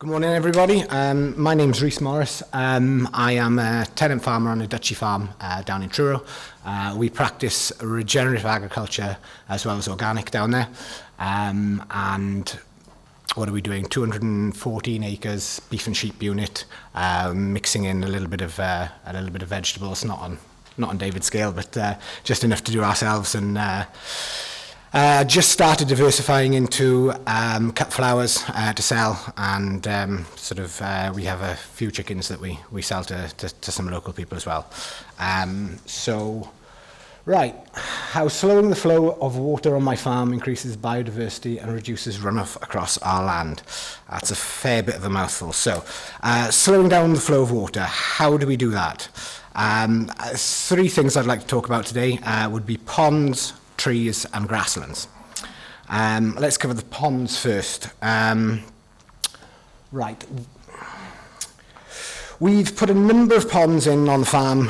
Good morning, everybody. My name's Rhys Morris. I am a tenant farmer on a Dutchy farm down in Truro. We practice regenerative agriculture as well as organic down there. And what are we doing? 214 acres, beef and sheep unit, mixing in a little bit of vegetables, not on David's scale, but just enough to do ourselves, and just started diversifying into cut flowers to sell, and we have a few chickens that we sell to some local people as well. Right, how slowing the flow of water on my farm increases biodiversity and reduces runoff across our land. That's a fair bit of a mouthful. So, slowing down the flow of water, how do we do that? Three things I'd like to talk about today would be ponds, trees and grasslands. Let's cover the ponds first. Right. We've put a number of ponds in on the farm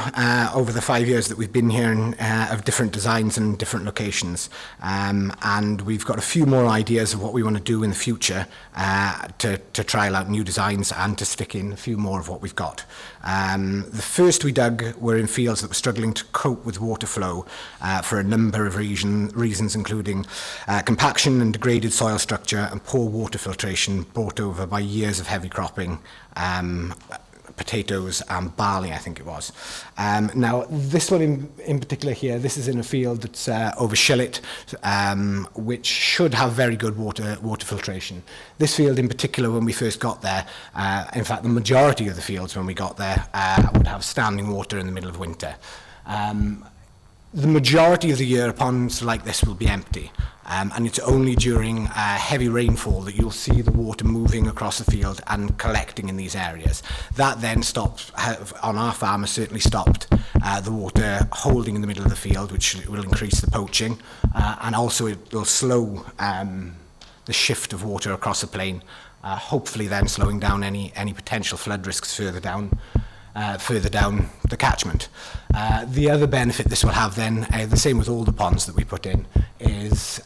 over the 5 years that we've been here, of different designs and different locations. And we've got a few more ideas of what we want to do in the future to trial out new designs and to stick in a few more of what we've got. The first we dug were in fields that were struggling to cope with water flow for a number of reasons, including compaction and degraded soil structure and poor water filtration brought over by years of heavy cropping, potatoes and barley, I think it was. Now, this one in particular here, this is in a field that's over shillet, which should have very good water filtration. This field in particular, when we first got there, in fact, the majority of the fields when we got there would have standing water in the middle of winter. The majority of the year, ponds like this will be empty. And it's only during heavy rainfall that you'll see the water moving across the field and collecting in these areas. That then stops, on our farm has certainly stopped the water holding in the middle of the field, which will increase the poaching, and also it will slow the shift of water across the plain, hopefully then slowing down any potential flood risks further down the catchment. The other benefit this will have then, the same with all the ponds that we put in, is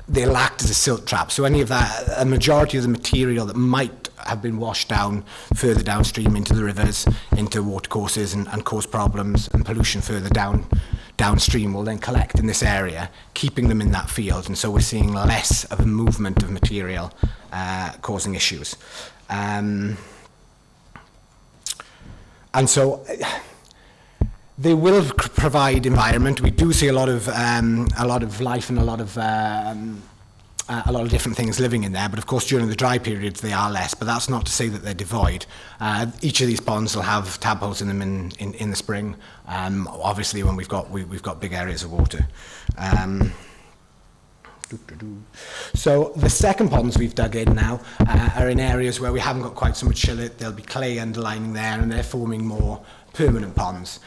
they'll act as a silt trap. So any of that, a majority of the material that might have been washed down further downstream into the rivers, into watercourses and cause problems and pollution further downstream will then collect in this area, keeping them in that field. And so we're seeing less of a movement of material causing issues. And so they will provide environment. We do see a lot of life and a lot of different things living in there. But of course, during the dry periods, they are less. But that's not to say that they're devoid. Each of these ponds will have tadpoles in them in the spring. Obviously, when we've got big areas of water. So the second ponds we've dug in now are in areas where we haven't got quite so much shillet. There'll be clay underlining there, and they're forming more permanent ponds.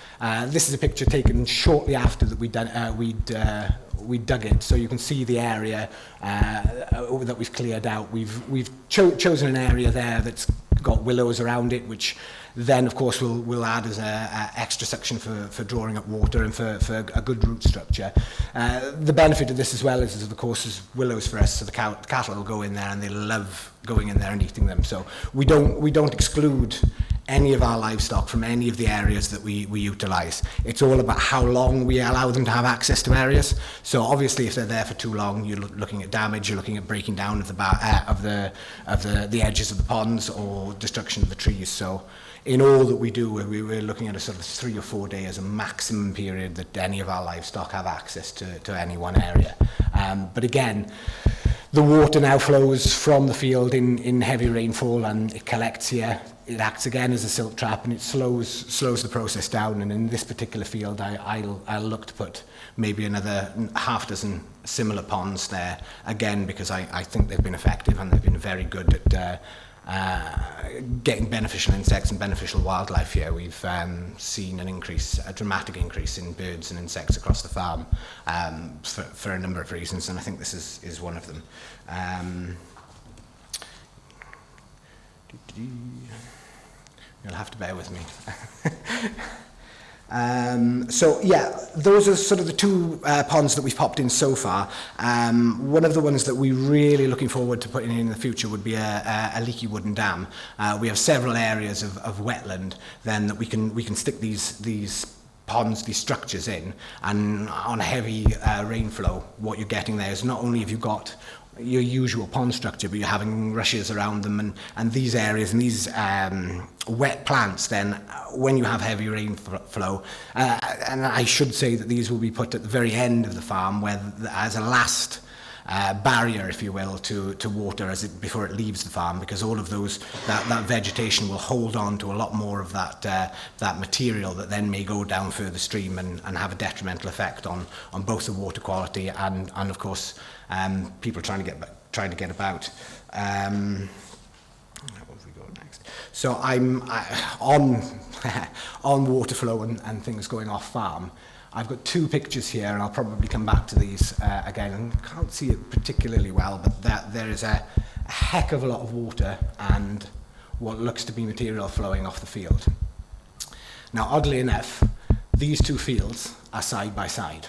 This is a picture taken shortly after that we dug it, so you can see the area that we've cleared out. We've chosen an area there that's got willows around it, which then of course will add as a extra suction for drawing up water and for a good root structure. The benefit of this as well is of course is willows for us, so the cattle will go in there and they love going in there and eating them. So we don't exclude any of our livestock from any of the areas that we utilize. It's all about how long we allow them to have access to areas. So obviously if they're there for too long, you're looking at damage, you're looking at breaking down of the edges of the ponds or destruction of the trees. So in all that we do, we're looking at a sort of 3 or 4 day as a maximum period that any of our livestock have access to any one area. But again, the water now flows from the field in heavy rainfall and it collects here. It acts again as a silt trap and it slows the process down. And in this particular field, I'll look to put maybe another half dozen similar ponds there, again, because I think they've been effective and they've been very good at getting beneficial insects and beneficial wildlife here. We've seen a dramatic increase in birds and insects across the farm for a number of reasons, and I think this is one of them. You'll have to bear with me. So yeah, those are sort of the two ponds that we've popped in so far. One of the ones that we're really looking forward to putting in the future would be a leaky wooden dam. We have several areas of wetland then that we can stick these ponds, these structures in, and on a heavy rainflow, what you're getting there is not only have you got your usual pond structure, but you're having rushes around them, and these areas and these wet plants then, when you have heavy rainflow, and I should say that these will be put at the very end of the farm, where as a last barrier, if you will, to water before it leaves the farm, because all of that vegetation will hold on to a lot more of that material that then may go down further stream and have a detrimental effect on both the water quality and of course people trying to get about. Where we go next? So I'm on on water flow and things going off farm. I've got two pictures here, and I'll probably come back to these again. And can't see it particularly well, but there is a heck of a lot of water and what looks to be material flowing off the field. Now, oddly enough, these two fields are side by side.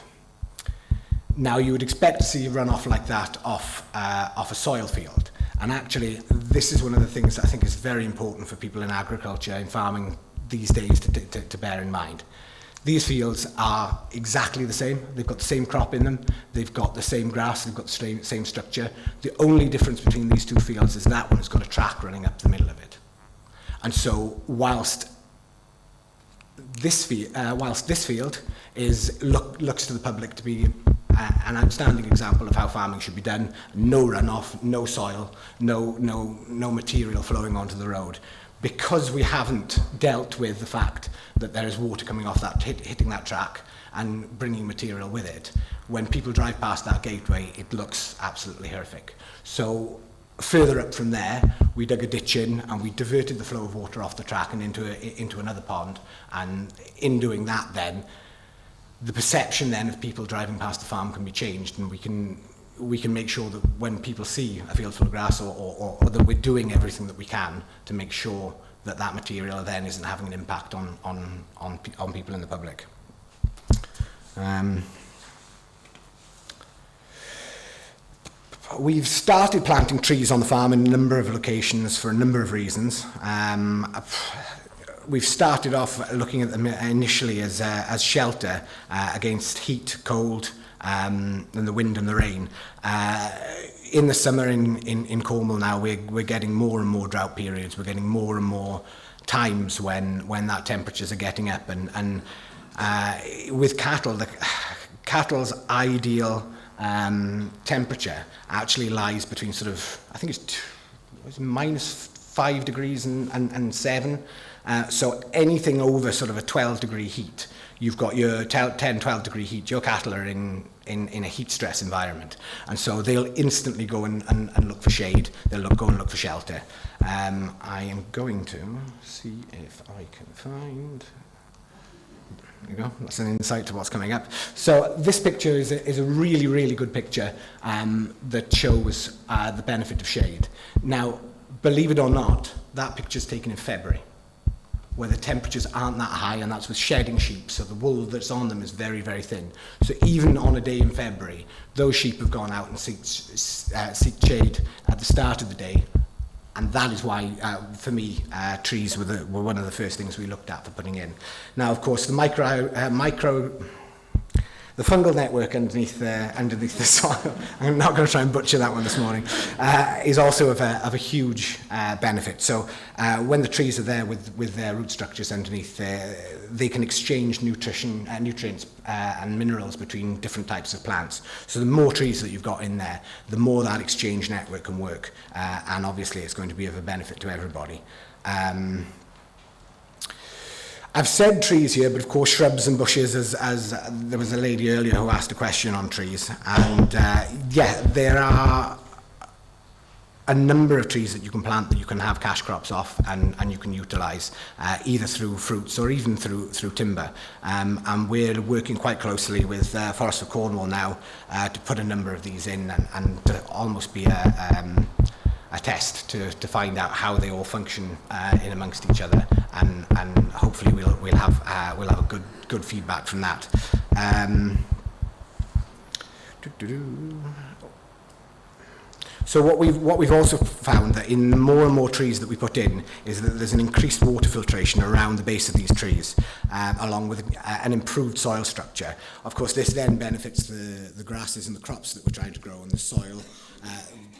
Now, you would expect to see runoff like that off a soil field. And actually, this is one of the things that I think is very important for people in agriculture and farming these days to bear in mind. These fields are exactly the same. They've got the same crop in them. They've got the same grass. They've got the same structure. The only difference between these two fields is that one has got a track running up the middle of it. And so whilst this field looks to the public to be an outstanding example of how farming should be done, no runoff, no soil, no material flowing onto the road, because we haven't dealt with the fact that there is water coming off that, hitting that track and bringing material with it, when people drive past that gateway, it looks absolutely horrific. So further up from there, we dug a ditch in and we diverted the flow of water off the track and into another pond. And in doing that then, the perception then of people driving past the farm can be changed, and we can make sure that when people see a field full of grass or that we're doing everything that we can to make sure that that material then isn't having an impact on people in the public. We've started planting trees on the farm in a number of locations for a number of reasons. We've started off looking at them initially as shelter against heat, cold, and the wind and the rain. In the summer in Cornwall now, we're getting more and more drought periods. We're getting more and more times when that temperatures are getting up, and with cattle, cattle's ideal temperature actually lies between sort of, I think it's minus 5 degrees and 7. So anything over sort of a 12-degree heat, you've got your 10, 12-degree heat, your cattle are in a heat stress environment. And so they'll instantly go and look for shade. They'll go and look for shelter. I am going to see if I can find... There you go, that's an insight to what's coming up. So this picture is a really, really good picture that shows the benefit of shade. Now, believe it or not, that picture's taken in February, where the temperatures aren't that high, and that's with shedding sheep, so the wool that's on them is very, very thin. So even on a day in February, those sheep have gone out and seek shade at the start of the day, and that is why, for me, trees were one of the first things we looked at for putting in. Now, of course, the fungal network underneath the soil, I'm not going to try and butcher that one this morning, is also of a huge benefit. So when the trees are there with their root structures underneath, they can exchange nutrients and minerals between different types of plants. So the more trees that you've got in there, the more that exchange network can work, and obviously it's going to be of a benefit to everybody. I've said trees here, but of course shrubs and bushes, as there was a lady earlier who asked a question on trees. And yeah, there are a number of trees that you can plant that you can have cash crops off and you can utilise, either through fruits or even through timber. And we're working quite closely with Forest of Cornwall now to put a number of these in and to almost be a a test to find out how they all function in amongst each other, and hopefully we'll have a good feedback from that. So what we've also found that in more and more trees that we put in is that there's an increased water filtration around the base of these trees, along with an improved soil structure. Of course, this then benefits the grasses and the crops that we're trying to grow in the soil,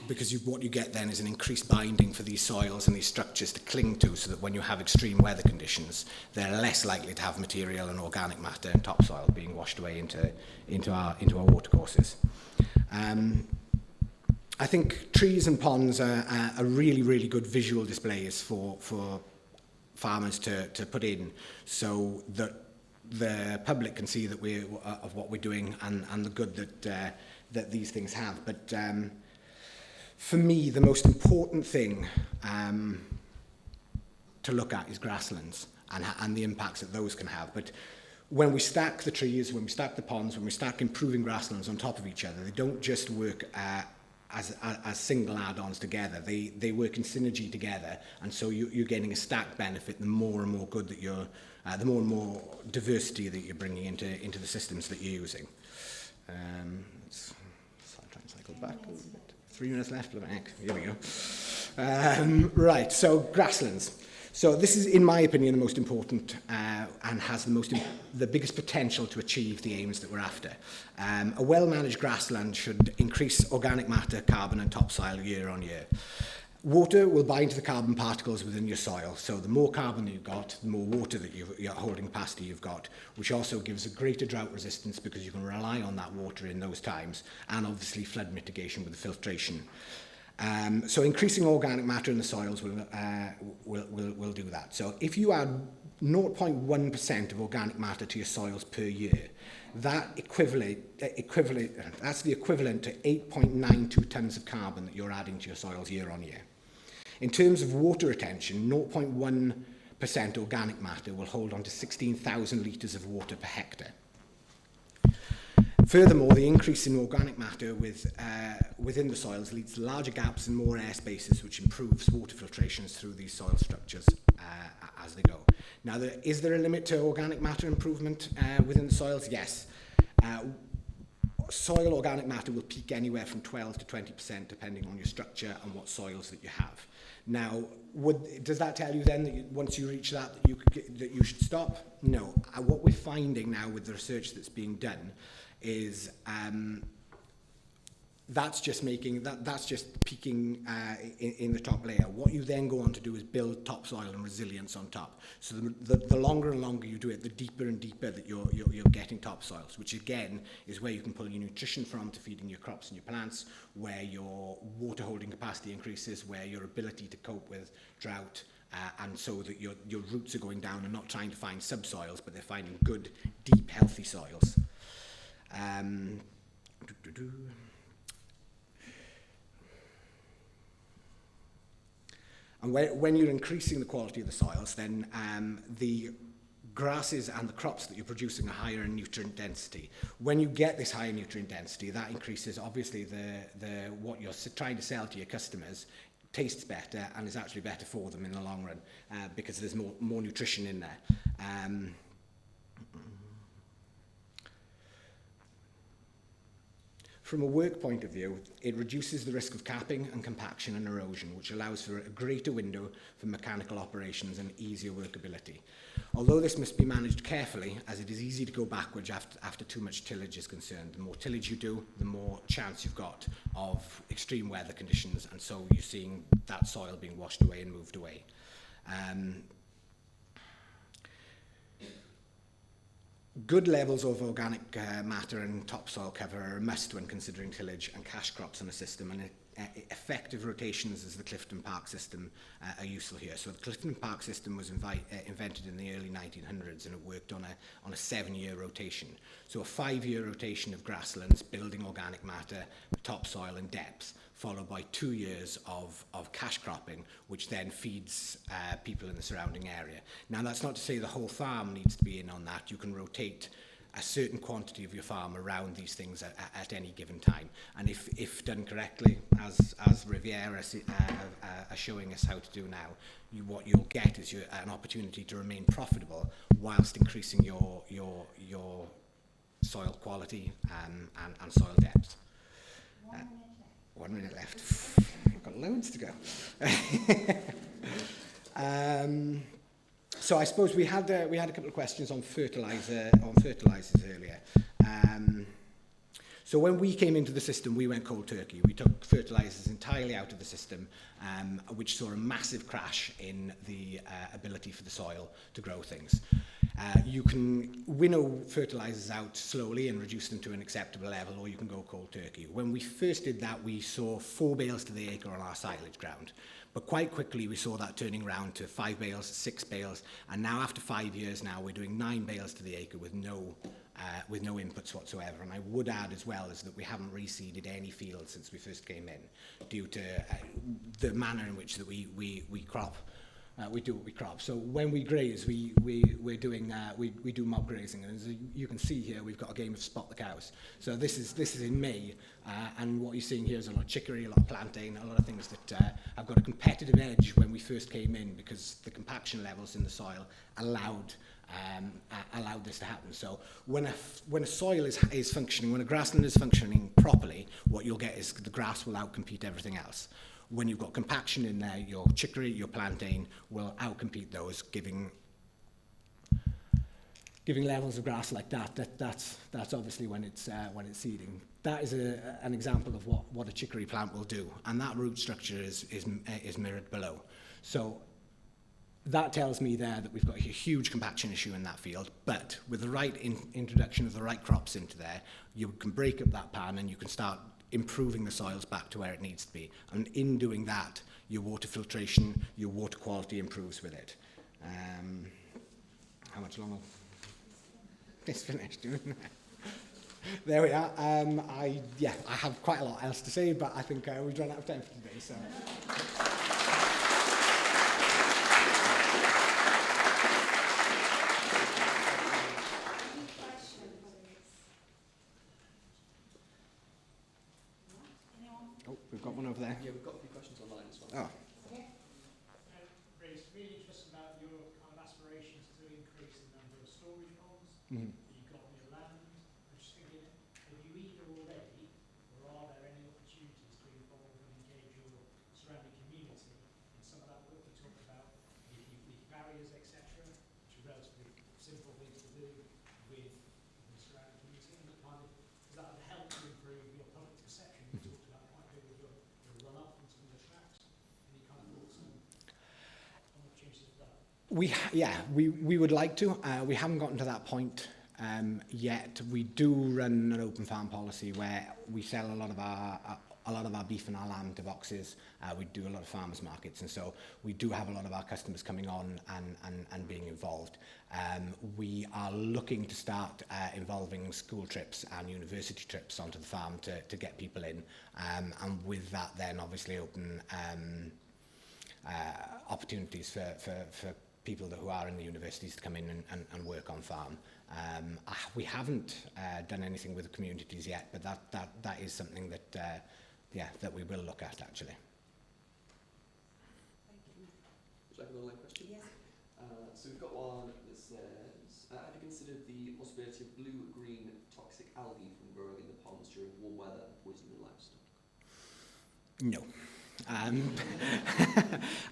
because what you get then is an increased binding for these soils and these structures to cling to, so that when you have extreme weather conditions, they're less likely to have material and organic matter and topsoil being washed away into our watercourses. I think trees and ponds are really, really good visual displays for farmers to put in, so that the public can see that of what we're doing and the good that these things have. But for me, the most important thing to look at is grasslands and the impacts that those can have. But when we stack the trees, when we stack the ponds, when we stack improving grasslands on top of each other, they don't just work as single add-ons together. They work in synergy together, and so you're getting a stacked benefit. The more and more good that the more and more diversity that you're bringing into the systems that you're using. Let's try and cycle back a little bit. 3 minutes left. Here we go. Right. So grasslands. So this is, in my opinion, the most important and has the biggest potential to achieve the aims that we're after. A well-managed grassland should increase organic matter, carbon and topsoil year on year. Water will bind to the carbon particles within your soil, so the more carbon you've got, the more water that your holding capacity you've got, which also gives a greater drought resistance because you can rely on that water in those times, and obviously flood mitigation with the filtration. So increasing organic matter in the soils will do that. So if you add 0.1% of organic matter to your soils per year, that's the equivalent to 8.92 tonnes of carbon that you're adding to your soils year on year. In terms of water retention, 0.1% organic matter will hold on to 16,000 litres of water per hectare. Furthermore, the increase in organic matter within the soils leads to larger gaps and more air spaces, which improves water filtrations through these soil structures as they go. Now, is there a limit to organic matter improvement within the soils? Yes. Soil organic matter will peak anywhere from 12 to 20%, depending on your structure and what soils that you have. Now, does that tell you then that once you reach that you should stop? No. What we're finding now with the research that's being done is that's just peaking in the top layer. What you then go on to do is build topsoil and resilience on top. So the longer and longer you do it, the deeper and deeper that you're getting topsoils, which again is where you can pull your nutrition from to feeding your crops and your plants, where your water holding capacity increases, where your ability to cope with drought, and so that your roots are going down and not trying to find subsoils, but they're finding good, deep, healthy soils. And when you're increasing the quality of the soils, then the grasses and the crops that you're producing are higher in nutrient density. When you get this higher nutrient density, that increases obviously what you're trying to sell to your customers tastes better and is actually better for them in the long run because there's more nutrition in there. From a work point of view, it reduces the risk of capping and compaction and erosion, which allows for a greater window for mechanical operations and easier workability. Although this must be managed carefully, as it is easy to go backwards after too much tillage is concerned. The more tillage you do, the more chance you've got of extreme weather conditions, and so you're seeing that soil being washed away and moved away. Good levels of organic matter and topsoil cover are a must when considering tillage and cash crops in a system, and effective rotations as the Clifton Park system are useful here. So the Clifton Park system was invented in the early 1900s, and it worked on a 7-year rotation. So a 5-year rotation of grasslands, building organic matter, topsoil and depth, followed by 2 years of cash cropping, which then feeds people in the surrounding area. Now, that's not to say the whole farm needs to be in on that. You can rotate a certain quantity of your farm around these things at any given time. And if done correctly, as Riviera are showing us how to do now, what you'll get is an opportunity to remain profitable whilst increasing your soil quality and soil depth. 1 minute left. I've got loads to go. So I suppose we had a couple of questions on fertilizers earlier. So when we came into the system, we went cold turkey. We took fertilizers entirely out of the system, which saw a massive crash in the ability for the soil to grow things. You can winnow fertilizers out slowly and reduce them to an acceptable level, or you can go cold turkey. When we first did that, we saw 4 bales to the acre on our silage ground. But quite quickly, we saw that turning around to 5 bales, 6 bales, and now after 5 years now, we're doing 9 bales to the acre with no inputs whatsoever. And I would add as well is that we haven't reseeded any fields since we first came in, due to the manner in which that we crop. We do what we crop. So when we graze, we do mob grazing, and as you can see here, we've got a game of spot the cows. So this is in May, and what you're seeing here is a lot of chicory, a lot of plantain, a lot of things that have got a competitive edge when we first came in, because the compaction levels in the soil allowed this to happen. So when a soil is functioning, when a grassland is functioning properly, what you'll get is the grass will outcompete everything else. When you've got compaction in there, your chicory, your plantain will outcompete those, giving levels of grass like that's obviously when it's seeding. That is an example of what a chicory plant will do, and that root structure is mirrored below. So that tells me there that we've got a huge compaction issue in that field, but with the right introduction of the right crops into there, you can break up that pan and you can start improving the soils back to where it needs to be. And in doing that, your water filtration, your water quality improves with it. How much longer? It's finished. There we are. I have quite a lot else to say, but I think we've run out of time for today. So. We've got one over there. Yeah, we've got a few questions online as well. Oh. Rhys, really interested about your kind of aspirations to increase the number of storage ponds Mm-hmm. that you've got on your land. I'm just thinking, have you either already, or are there any opportunities to involve and engage your surrounding community in some of that work you talked about, leaf barriers, etc., which are relatively simple things to do with the surrounding community, and kind of, does that help to improve your public perception? You talked about quite good with your runoff and some of the tracks. Any kind of thoughts on opportunities for that? We would like to. We haven't gotten to that point yet. We do run an open farm policy where we sell a lot of our beef and our lamb to boxes. We do a lot of farmers markets, and so we do have a lot of our customers coming on and being involved. We are looking to start involving school trips and university trips onto the farm to get people in, and with that then obviously open opportunities for people who are in the universities to come in and work on farm. We haven't done anything with the communities yet, but that is something that we will look at actually. Would you like an online question? Yes. So we've got one that says, have you considered the possibility of blue-green toxic algae from growing in the ponds during warm weather and poisoning the livestock? No.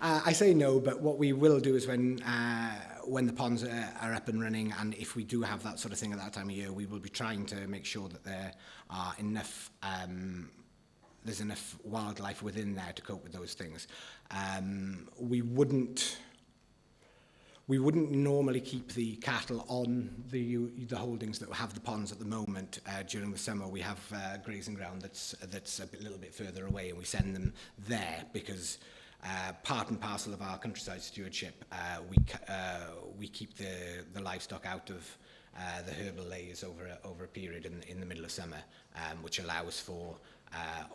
I say no, but what we will do is when the ponds are up and running, and if we do have that sort of thing at that time of year, we will be trying to make sure that there are enough there's enough wildlife within there to cope with those things. We wouldn't normally keep the cattle on the holdings that have the ponds at the moment. During the summer, we have grazing ground that's a little bit further away, and we send them there because part and parcel of our countryside stewardship, we keep the livestock out of the herbal layers over a period in the middle of summer, which allows for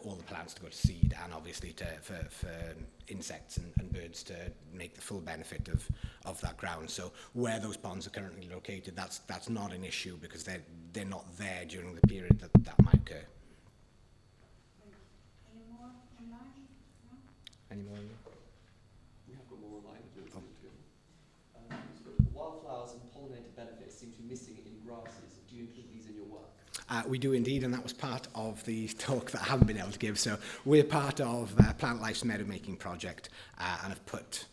all the plants to go to seed, and obviously for insects and birds to make the full benefit of that ground. So where those ponds are currently located, that's not an issue because they're not there during the period that might occur. Any more online? No? Any more? We have got more online if you want to go. So wildflowers and pollinator benefits seem to be missing in grasses. Do you include these in your work? We do indeed, and that was part of the talk that I haven't been able to give. So we're part of Plant Life's meadow making project and have put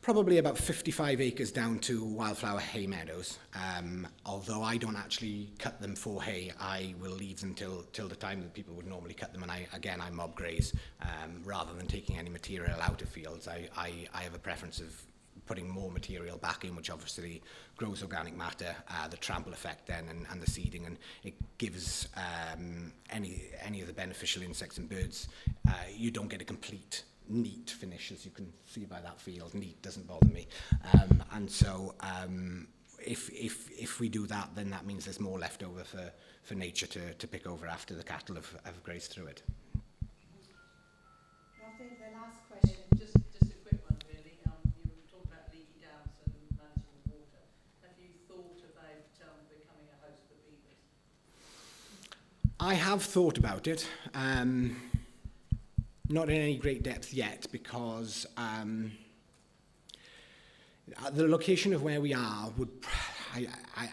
probably about 55 acres down to wildflower hay meadows. Although I don't actually cut them for hay, I will leave them till the time that people would normally cut them, and I mob graze rather than taking any material out of fields. I have a preference of putting more material back in, which obviously grows organic matter, the trample effect then, and the seeding, and it gives any of the beneficial insects and birds. You don't get a complete neat finish, as you can see by that field. Neat doesn't bother me, and so if we do that, then that means there's more left over for nature to pick over after the cattle have grazed through it. Dorothy, the last question. Just a quick one, really. You were talking about leaky dams and managing the water. Have you thought about becoming a host for beavers? I have thought about it. Not in any great depth yet, because the location of where we are would...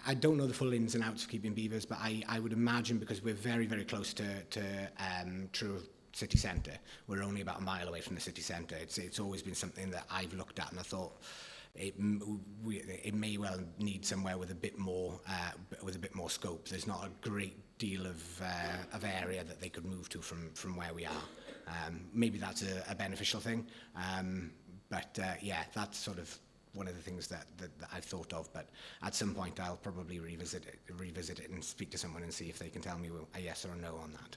I don't know the full ins and outs of keeping beavers, but I would imagine, because we're very, very close to True city centre. We're only about a mile away from the city centre. It's always been something that I've looked at, and I thought it may well need somewhere with a bit more scope. There's not a great deal of area that they could move to from where we are. Maybe that's a beneficial thing, but yeah, that's sort of one of the things that I've thought of. But at some point, I'll probably revisit it and speak to someone and see if they can tell me a yes or a no on that.